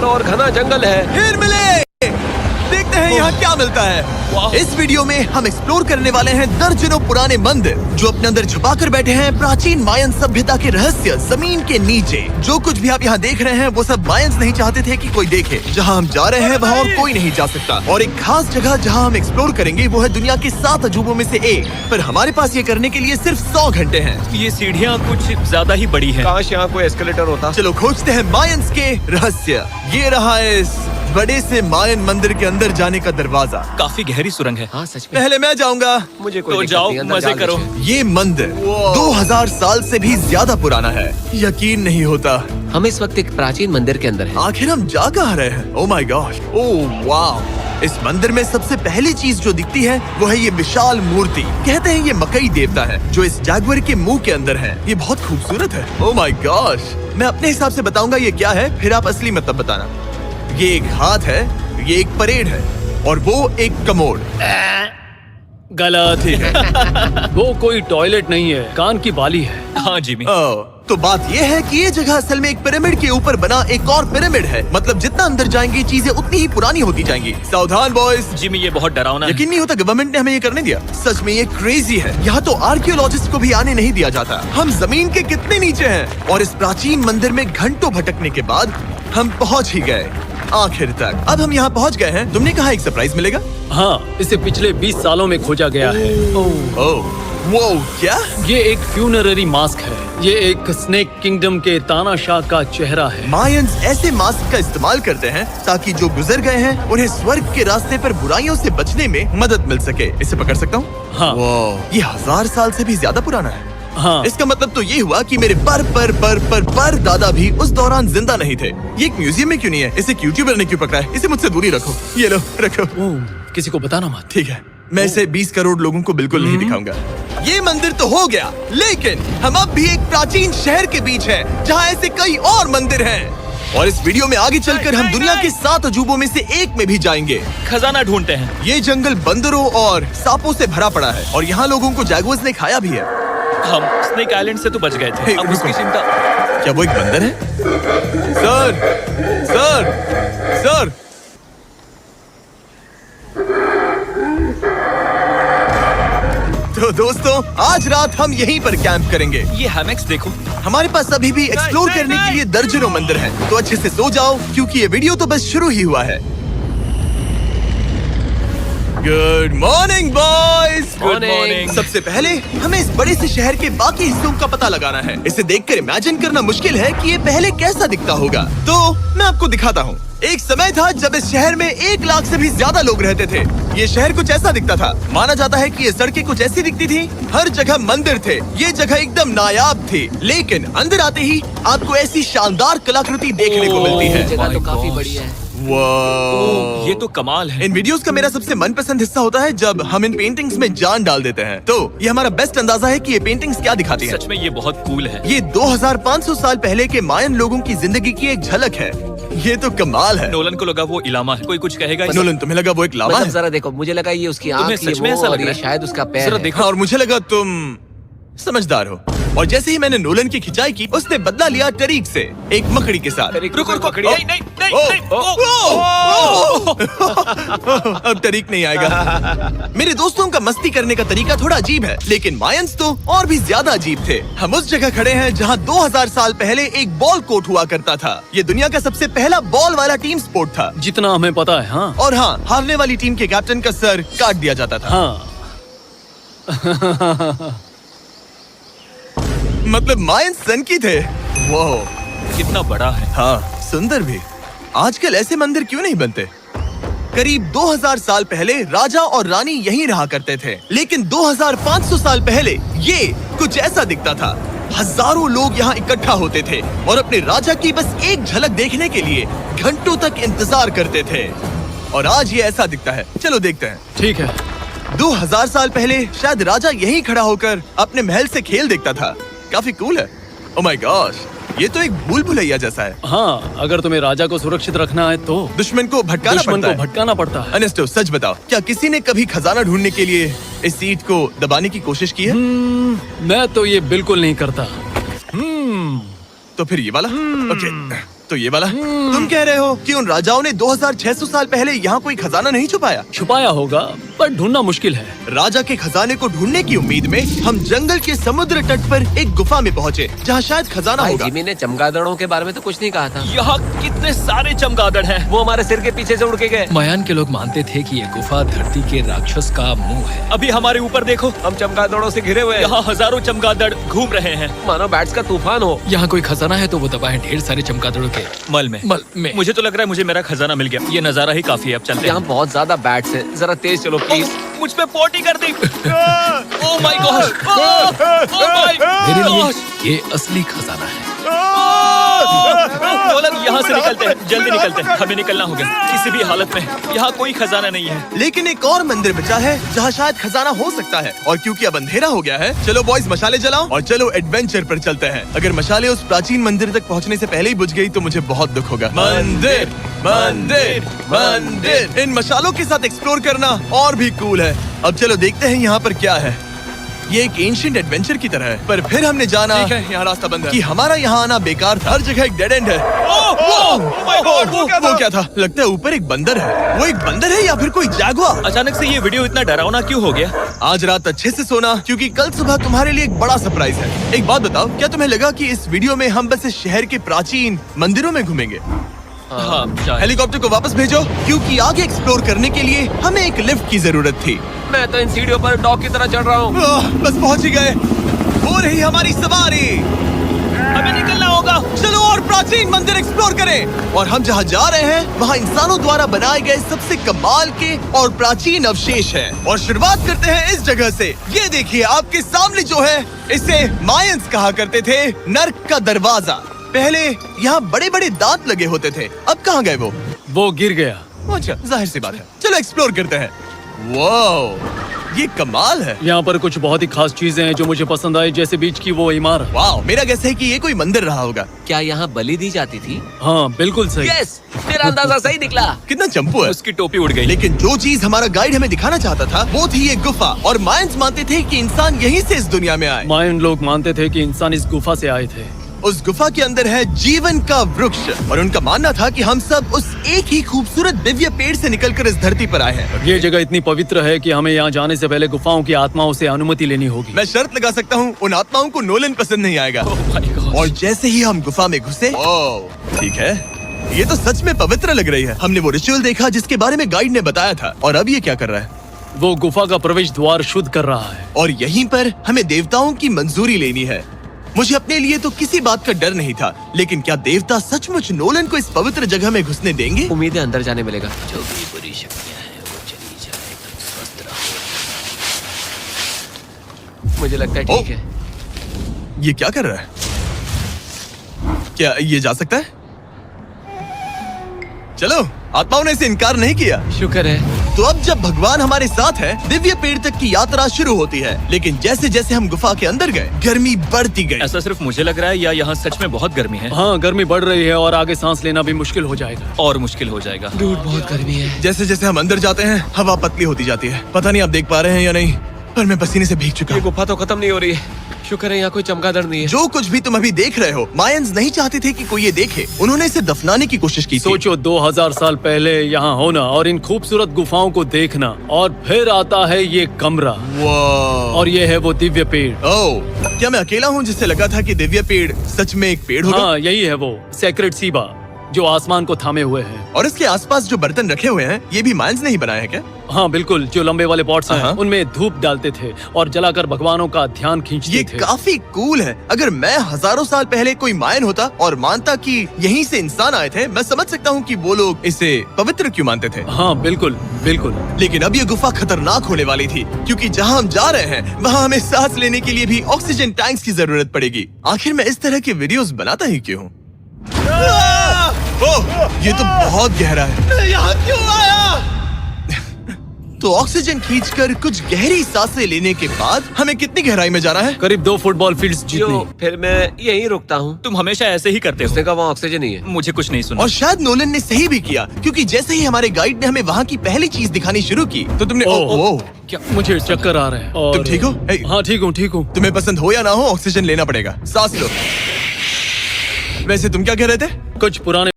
और घना जंगल है। फिर मिले, देखते हैं यहाँ क्या मिलता है। इस वीडियो में हम एक्सप्लोर करने वाले हैं दर्जनों पुराने मंदिर जो अपने अंदर छुपा कर बैठे हैं प्राचीन मायन सभ्यता के रहस्य जमीन के नीचे। जो कुछ भी आप यहाँ देख रहे हैं वो सब मायंस नहीं चाहते थे कि कोई देखे। जहाँ हम जा रहे हैं वहाँ और कोई नहीं जा सकता। और एक खास जगह जहाँ हम एक्सप्लोर करेंगे वो है दुनिया के 7 अजूबों में से एक। पर हमारे पास ये करने के लिए सिर्फ 100 घंटे हैं। ये सीढ़ियाँ कुछ ज्यादा ही बड़ी हैं। काश यहाँ कोई एस्केलेटर होता। चलो खोजते हैं मायंस के रहस्य। ये रहा इस बड़े से मायन मंदिर के अंदर जाने का दरवाजा। काफी गहरी सुरंग है। हाँ सच में। पहले मैं जाऊंगा। मुझे कोई तो दिक्कत जाओ, नहीं, अंदर मजे डाल करो। दीजिए। ये मंदिर 2000 साल से भी ज्यादा पुराना है। यकीन नहीं होता। हम इस वक्त एक प्राचीन मंदिर के अंदर हैं। आखिर हम जा कहाँ रहे हैं? ओह माय गॉड, ओह वाह। इस मंदिर में सबसे पहली चीज जो दिखती है वो है ये विशाल मूर्ति। कहते हैं ये मकई देवता है जो इस जैगुआर के मुंह के अंदर है। ये बहुत खूबसूरत है। ओह माय गॉश। मैं अपने हिसाब से बताऊंगा ये क्या है, फिर आप असली मतलब बताना। ये एक हाथ है, ये एक परेड है और वो एक कमोड। गलत है। वो कोई टॉयलेट नहीं है, कान की बाली है। हाँ जिमी। तो बात ये है कि ये जगह असल में एक पिरामिड के ऊपर बना एक और पिरामिड है। मतलब जितना अंदर जाएंगे चीजें उतनी ही पुरानी होती जाएंगी। सावधान बॉयज। जिमी ये बहुत डरावना है। यकीन नहीं होता गवर्नमेंट ने हमें ये करने दिया। सच में ये क्रेजी है। यहाँ तो आर्कियोलॉजिस्ट को भी आने नहीं दिया जाता। हम जमीन के कितने नीचे हैं और इस प्राचीन मंदिर में घंटों भटकने के बाद हम पहुँच ही गए आखिर तक। अब हम यहाँ पहुँच गए हैं। तुमने कहा एक सरप्राइज मिलेगा। हाँ, इसे पिछले 20 सालों में खोजा गया है। ओह वो क्या? ये एक फ्यूनररी मास्क है। ये एक स्नेक किंगडम के तानाशाह का चेहरा है। मायंस ऐसे मास्क का इस्तेमाल करते हैं ताकि जो गुजर गए हैं उन्हें स्वर्ग के रास्ते पर बुराइयों से बचने में मदद मिल सके। इसे पकड़ सकता हूँ? हाँ। ये 1000 साल से भी ज्यादा पुराना है। हाँ। इसका मतलब तो ये हुआ कि मेरे पर दादा भी उस दौरान जिंदा नहीं थे। ये एक म्यूजियम में क्यों नहीं है? इसे यूट्यूबर ने क्यों पकड़ा है? इसे मुझसे दूरी रखो। ये लो रखो। किसी को बताना मत। ठीक है, मैं इसे 20 करोड़ लोगों को बिल्कुल नहीं दिखाऊंगा। ये मंदिर तो हो गया, लेकिन हम अब भी एक प्राचीन शहर के बीच हैं, जहाँ ऐसे कई और मंदिर हैं। और इस वीडियो में आगे चलकर हम दुनिया के 7 अजूबों में से एक में भी जाएंगे। खजाना ढूंढते हैं। ये जंगल बंदरों और सांपों से भरा पड़ा है और यहाँ लोगों को जैगुआर्स ने खाया भी है। हम स्नेक आइलैंड से तो बच गए थे। अब उसकी चिंता। क्या वो एक बंदर है? Sir, sir, sir. तो दोस्तों आज रात हम यहीं पर कैंप करेंगे। ये हैमक्स देखो। हमारे पास अभी भी एक्सप्लोर करने के लिए दर्जनों मंदिर हैं। तो अच्छे से सो जाओ क्योंकि ये वीडियो तो बस शुरू ही हुआ है। Good morning boys. Good morning. सबसे पहले हमें इस बड़े से शहर के बाकी हिस्सों का पता लगाना है। इसे देखकर इमेजिन करना मुश्किल है कि ये पहले कैसा दिखता होगा। तो मैं आपको दिखाता हूँ। एक समय था जब इस शहर में 1 लाख से भी ज्यादा लोग रहते थे। ये शहर कुछ ऐसा दिखता था। माना जाता है कि ये सड़कें कुछ ऐसी दिखती थी। हर जगह मंदिर थे। ये जगह एकदम नायाब थी। लेकिन अंदर आते ही आपको ऐसी शानदार कलाकृति देखने को मिलती है। जगह तो काफी बड़ी है। वाह, ये तो कमाल है। इन वीडियोस का मेरा सबसे मनपसंद हिस्सा होता है जब हम इन पेंटिंग्स में जान डाल देते हैं। तो ये हमारा बेस्ट अंदाजा है कि ये पेंटिंग्स क्या दिखाती हैं। सच में ये बहुत कूल है। ये 2500 साल पहले के मायन लोगों की जिंदगी की एक झलक है। ये तो कमाल है। नोलन को लगा वो इलामा है। कोई कुछ कहेगा? नोलन तुम्हें लगा वो एक लावा मतलब है? जरा देखो, मुझे लगा ये उसकी तुम्हें आँख, ये सच में वो, ऐसा लग और रहा ये है? शायद उसका पैर जरा है। देखो। हाँ, और मुझे लगा तुम समझदार हो। और जैसे ही मैंने नोलन की खिंचाई की उसने बदला लिया टरीक से, एक मकड़ी के साथ। रुको रुको। ओ, नहीं नहीं नहीं ओ, नहीं। ओ, अब टरीक नहीं आएगा। मेरे दोस्तों का मस्ती करने का तरीका थोड़ा अजीब है, लेकिन मायंस तो और भी ज्यादा अजीब थे। हम उस जगह खड़े हैं जहाँ 2000 साल पहले एक बॉल कोर्ट हुआ करता था। ये दुनिया का सबसे पहला बॉल वाला टीम स्पोर्ट था। जितना हमें पता है। हाँ। और हाँ, हारने वाली टीम के कैप्टन का सर काट दिया जाता था। हाँ। मतलब मायंस सन की थे। वो कितना बड़ा है। हाँ, सुंदर भी। आजकल ऐसे मंदिर क्यों नहीं बनते? करीब 2000 साल पहले राजा और रानी यहीं रहा करते थे, लेकिन 2500 साल पहले ये कुछ ऐसा दिखता था। हजारों लोग यहाँ इकट्ठा होते थे और अपने राजा की बस एक झलक देखने के लिए घंटों तक इंतजार करते थे। और आज ये ऐसा दिखता है। चलो देखते हैं। ठीक है। 2000 साल पहले शायद राजा यहीं खड़ा होकर अपने महल से खेल देखता था। काफी कूल है। ओह माय गॉश, ये तो एक भूल भुलैया जैसा है। हाँ, अगर तुम्हें राजा को सुरक्षित रखना है तो दुश्मन को भटकाना पड़ता है। अनेस्टो सच बताओ, क्या किसी ने कभी खजाना ढूंढने के लिए इस सीट को दबाने की कोशिश की है? मैं तो ये बिल्कुल नहीं करता। तो फिर ये वाला? ओके। तो ये वाला तुम कह रहे हो कि उन राजाओं ने 2600 साल पहले यहाँ कोई खजाना नहीं छुपाया? छुपाया होगा पर ढूंढना मुश्किल है। राजा के खजाने को ढूंढने की उम्मीद में हम जंगल के समुद्र तट पर एक गुफा में पहुँचे जहाँ शायद खजाना भाई होगा। जिमी ने चमगादड़ों के बारे में तो कुछ नहीं कहा था। यहाँ कितने सारे चमगादड़ हैं। वो हमारे सिर के पीछे से उड़ के गए। मायान के लोग मानते थे कि ये गुफा धरती के राक्षस का मुंह है। अभी हमारे ऊपर देखो, हम चमगादड़ों से घिरे हुए हैं। यहाँ हजारों चमगादड़ घूम रहे हैं। मानो बैट्स का तूफान हो। यहाँ कोई खजाना है तो वो दबा है ढेर सारे चमगादड़ों के मल में। मुझे तो लग रहा है मुझे मेरा खजाना मिल गया। ये नजारा ही काफी है। अब चलते यहाँ हैं। बहुत ज्यादा बैट्स हैं। जरा तेज चलो प्लीज। मुझ पे पोटी कर दी। Oh my gosh. Oh my मेरे लिए गॉश। ये असली खजाना है। नोलन, यहाँ से निकलते हैं, जल्दी निकलते हैं, हमें निकलना होगा किसी भी हालत में। यहाँ कोई खजाना नहीं है। लेकिन एक और मंदिर बचा है जहाँ शायद खजाना हो सकता है। और क्योंकि अब अंधेरा हो गया है, चलो बॉयज मशाले जलाओ और चलो एडवेंचर पर चलते हैं। अगर मशाले उस प्राचीन मंदिर तक पहुँचने से पहले ही बुझ गई तो मुझे बहुत दुख होगा। मंदिर मंदिर मंदिर, इन मशालों के साथ एक्सप्लोर करना और भी कूल है। अब चलो देखते हैं यहाँ पर क्या है। ये एक एंशिएंट एडवेंचर की तरह है, पर फिर हमने जाना ठीक है, यहाँ रास्ता बंद है। कि हमारा यहाँ आना बेकार था। हर जगह एक डेड एंड है। वो क्या था? लगता है ऊपर एक बंदर है। वो एक बंदर है या फिर कोई जैगुआर? अचानक से ये वीडियो इतना डरावना क्यों हो गया? आज रात अच्छे से सोना, क्योंकि कल सुबह तुम्हारे लिए एक बड़ा सरप्राइज है। एक बात बताओ, क्या तुम्हें लगा कि इस वीडियो में हम बस इस शहर के प्राचीन मंदिरों में घूमेंगे? हाँ, शायद। हेलीकॉप्टर को वापस भेजो, क्योंकि आगे एक्सप्लोर करने के लिए हमें एक लिफ्ट की जरूरत थी। मैं तो इन सीढ़ियों पर डॉग की तरह चढ़ रहा हूँ। बस पहुंच ही गए। हो रही हमारी सवारी। हमें निकलना होगा। चलो और प्राचीन मंदिर एक्सप्लोर करें। और हम जहाँ जा रहे हैं वहाँ इंसानों द्वारा बनाए गए सबसे कमाल के और प्राचीन अवशेष हैं। और शुरुआत करते हैं इस जगह से। ये देखिए आपके सामने जो है, इसे मायंस कहा करते थे नर्क का दरवाजा। पहले यहाँ बड़े बड़े दांत लगे होते थे, अब कहाँ गए वो? वो गिर गया। अच्छा, जाहिर सी बात है। चलो एक्सप्लोर करते हैं। वाओ, ये कमाल है। यहाँ पर कुछ बहुत ही खास चीजें हैं जो मुझे पसंद आई, जैसे बीच की वो इमारत। वाओ, मेरा गैस है कि ये कोई मंदिर रहा होगा। क्या यहाँ बलि दी जाती थी? हाँ बिल्कुल सही। यस, मेरा अंदाजा सही निकला। कितना चंपू है। उसकी टोपी उड़ गई। लेकिन जो चीज हमारा गाइड हमें दिखाना चाहता था वो थी ये गुफा। और मायंस मानते थे कि इंसान यहीं से इस दुनिया में आए। मायन लोग मानते थे कि इंसान इस गुफा से आए थे। उस गुफा के अंदर है जीवन का वृक्ष, और उनका मानना था कि हम सब उस एक ही खूबसूरत दिव्य पेड़ से निकलकर इस धरती पर आए हैं। ये जगह इतनी पवित्र है कि हमें यहाँ जाने से पहले गुफाओं की आत्माओं से अनुमति लेनी होगी। मैं शर्त लगा सकता हूँ उन आत्माओं को नोलन पसंद नहीं आएगा। Oh my gosh। और जैसे ही हम गुफा में घुसे, ठीक है, ये तो सच में पवित्र लग रही है। हमने वो रिचुअल देखा जिसके बारे में गाइड ने बताया था। और अब ये क्या कर रहा है? वो गुफा का प्रवेश द्वार शुद्ध कर रहा है। और यहीं पर हमें देवताओं की मंजूरी लेनी है। मुझे अपने लिए तो किसी बात का डर नहीं था, लेकिन क्या देवता सचमुच नोलन को इस पवित्र जगह में घुसने देंगे? उम्मीद है अंदर जाने मिलेगा। जो भी बुरी शक्तियाँ हैं वो चली जाए, तुम स्वस्थ रहो। मुझे लगता है ठीक है। ये क्या कर रहा है? क्या ये जा सकता है? चलो, आत्माओं ने इसे इनकार नहीं किया। शुक्र है। तो अब जब भगवान हमारे साथ है, दिव्य पेड़ तक की यात्रा शुरू होती है। लेकिन जैसे जैसे हम गुफा के अंदर गए, गर्मी बढ़ती गई। ऐसा सिर्फ मुझे लग रहा है या यहाँ सच में बहुत गर्मी है? हाँ, गर्मी बढ़ रही है और आगे सांस लेना भी मुश्किल हो जाएगा। और मुश्किल हो जाएगा। डूड, बहुत गर्मी है। जैसे जैसे हम अंदर जाते हैं, हवा पतली होती जाती है। पता नहीं आप देख पा रहे हैं या नहीं, पर मैं पसीने से भीग चुका ये हूँ। गुफा तो खत्म नहीं हो रही है। शुक्र है यहाँ कोई चमगादड़ नहीं है। जो कुछ भी तुम अभी देख रहे हो, मायंस नहीं चाहते थे कि कोई ये देखे। उन्होंने इसे दफनाने की कोशिश की थी। सोचो 2000 साल पहले यहाँ होना और इन खूबसूरत गुफाओं को देखना, और फिर आता है ये कमरा, वाह। और ये है वो दिव्य पेड़। ओह, क्या मैं अकेला हूँ जिससे लगा था कि दिव्य पेड़ सच में एक पेड़ होगा? हाँ, यही है वो सेक्रेड सीबा जो आसमान को थामे हुए है। और इसके आसपास जो बर्तन रखे हुए हैं, ये भी मायंस ने ही बनाए हैं क्या? हाँ बिल्कुल, जो लंबे वाले पॉट्स हैं, हाँ। उनमें धूप डालते थे और जलाकर भगवानों का ध्यान खींचते ये थे। काफी कूल है। अगर मैं हजारों साल पहले कोई मायन होता और मानता कि यहीं से इंसान आए थे, मैं समझ सकता हूँ कि वो लोग इसे पवित्र क्यों मानते थे। हाँ बिल्कुल बिल्कुल। लेकिन अब ये गुफा खतरनाक होने वाली थी, क्योंकि जहाँ हम जा रहे हैं वहाँ हमें सांस लेने के लिए भी ऑक्सीजन टैंक्स की जरूरत पड़ेगी। आखिर मैं इस तरह के वीडियोस बनाता ही क्यों हूँ? ओह, ये तो बहुत गहरा है। यहाँ क्यों आया? तो ऑक्सीजन खींचकर कुछ गहरी सांसें लेने के बाद हमें कितनी गहराई में जाना है? करीब 2 फुटबॉल फील्ड्स जो जितनी। फिर मैं यहीं रुकता हूँ। तुम हमेशा ऐसे ही करते उसने हो। कहा वहाँ ऑक्सीजन नहीं है। मुझे कुछ नहीं सुना। और शायद नोलन ने सही भी किया, क्योंकि जैसे ही हमारे गाइड ने हमें वहाँ की पहली चीज दिखानी शुरू की तो तुमने ओह, क्या मुझे चक्कर आ रहे हैं। और तुम ठीक हो? हे। हाँ ठीक हूँ ठीक हूँ। तुम्हें पसंद हो या ना हो, ऑक्सीजन लेना पड़ेगा। सांस लो। वैसे तुम क्या कह रहे थे? कुछ पुराने